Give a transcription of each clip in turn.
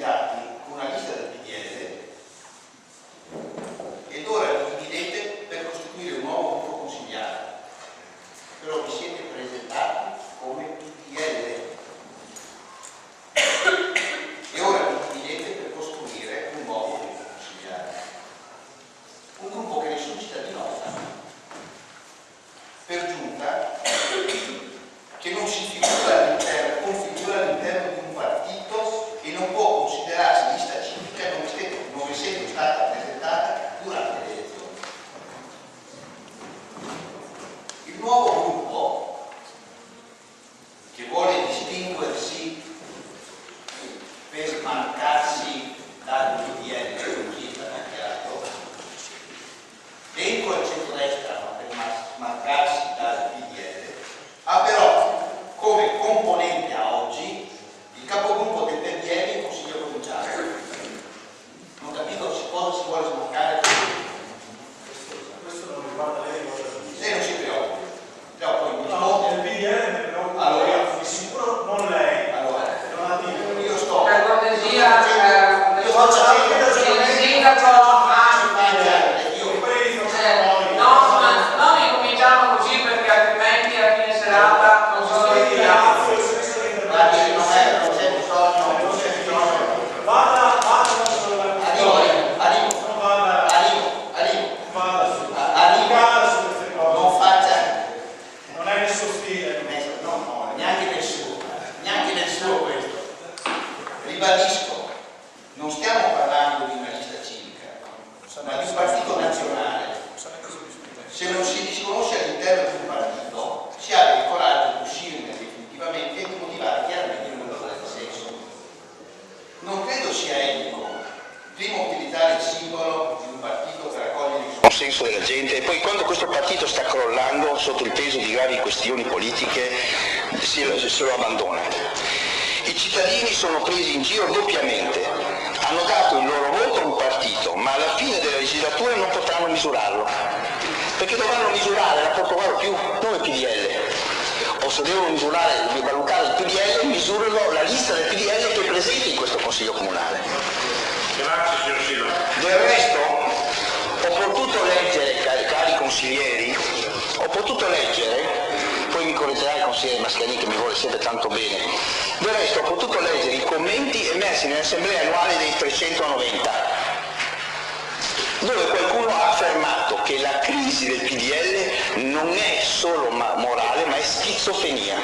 presentati con una lista del PDL ed ora vi dividete per costituire un nuovo gruppo consigliare, però vi siete presentati come PDL e ora vi dividete per costruire un nuovo gruppo consigliare, un gruppo che ne suscita di nota, per giunta, che non si configura all'interno di un partito e non può considerarsi lista civica non essendo stata presentata durante le elezioni. Il nuovo gruppo, che vuole distinguersi per smarcarsi dal PDL, così è stato chiaro, dentro il centrodestra, ma per smarcarsi dal PDL, ha però come componente a oggi il capogruppo del PDL in Consiglio Provinciale. Non capito cosa si vuole smarcare. Questo non riguarda lei. Lei non si preoccupa. No, poi no, il PDL mi preoccupa. Allora, di sicuro non lei. Allora, non la dico. io sto. Per cortesia, io faccio il sindaco no, ma non incominciamo così perché altrimenti a fine serata non so che ribadisco, non stiamo parlando di una lista civica, ma di un partito nazionale. Se non si disconosce all'interno di un partito, si ha il coraggio di uscirne definitivamente e di motivare chiaramente il loro senso. Non credo sia etico, prima utilizzare il simbolo di un partito per raccogliere il consenso della gente e poi quando questo partito sta crollando sotto il peso di gravi questioni politiche se lo abbandona. I cittadini sono presi in giro doppiamente, hanno dato il loro voto a un partito, ma alla fine della legislatura non potranno misurarlo, perché dovranno misurare la Portogallo più, non il PDL, o se devono valutare il PDL, misurano la lista del PDL che è presente in questo Consiglio Comunale. Grazie, signor Silva. Del resto, ho potuto leggere, cari consiglieri, poi mi correggerà il consigliere Mascarini che mi vuole sempre tanto bene, del resto ho potuto leggere i commenti emersi nell'assemblea annuale dei 390, dove qualcuno ha affermato che la crisi del PDL non è solo morale ma è schizofrenia.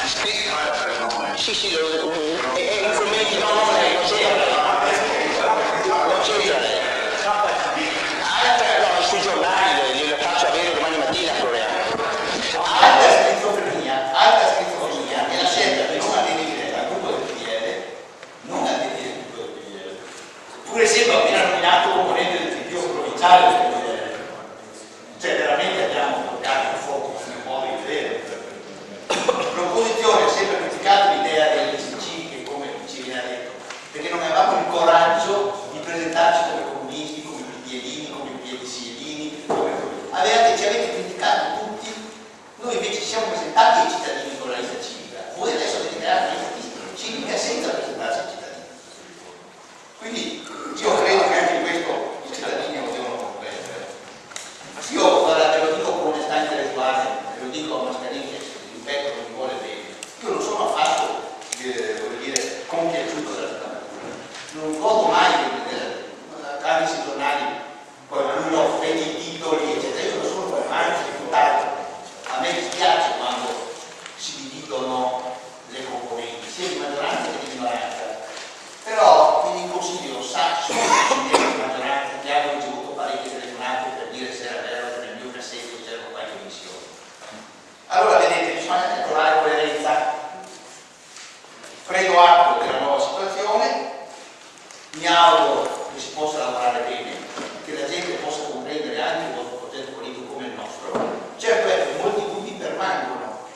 Sì, e i commenti non c'entra lei. No, sui giornali glielo faccio avere domani mattina, Floriano. Alta schizofrenia è la scelta di non aderire al gruppo del PDL, pur essendo appena nominato componente del PDO provinciale del PDL. Cioè veramente abbiamo toccato il fuoco sui nuovi vero. L'opposizione ha sempre criticato l'idea delle liste civiche, come ci viene detto, perché non avevamo il coraggio di presentarci come comunisti, come PDLini, come PDSielini, ci avete criticato tutti, noi invece ci siamo presentati ai cittadini con la lista civica, voi adesso avete creato una lista civica senza presentarsi ai cittadini. Quindi io credo che anche questo i cittadini lo devono comprendere. Io, guardate, lo dico con onestà intellettuale, lo dico a Mascarini che ripeto non mi vuole bene, io non sono affatto compiaciuto della candidatura, non godo mai di vedere anche sui giornali qualcuno vede i titoli eccetera, io non sono mai disputato, a me dispiace quando si dividono le componenti sia di maggioranza che di minoranza, però quindi in consiglio sa, sono consiglieri di maggioranza che hanno ricevuto parecchie telefonate per dire se era vero che nel mio cassetto c'erano qualche missione. Allora vedete, bisogna trovare coerenza. Prendo atto della nuova situazione, mi auguro che si possa lavorare bene, che la gente possa comprendere anche il vostro progetto politico come il nostro. Certo è che molti dubbi permangono,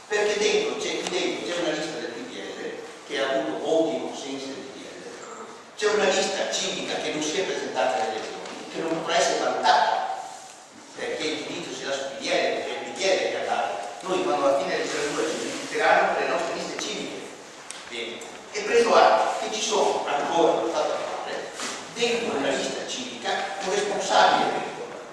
perché qui dentro c'è una lista del PDL che ha avuto voti e consensi del PDL, c'è una lista civica che non si è presentata alle elezioni, che non potrà essere valutata, perché il giudizio si dà sul PDL, perché è il PDL che ha dato. Noi quando alla fine della legislatura ci giudicheranno per le nostre liste civiche. Bene. E preso atto che ci sono ancora, non stato a fare, dentro la lista civica un responsabile,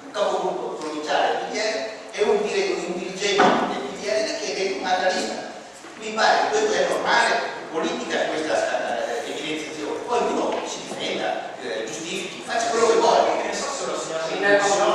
un capogruppo provinciale del PDL e un dirigente del PDL che è dentro un'altra lista. Mi pare che questo è normale, politica questa evidenziazione. Poi uno si difenda, giustifichi, faccia quello che vuole. Che ne so se lo siamo. Sindaco,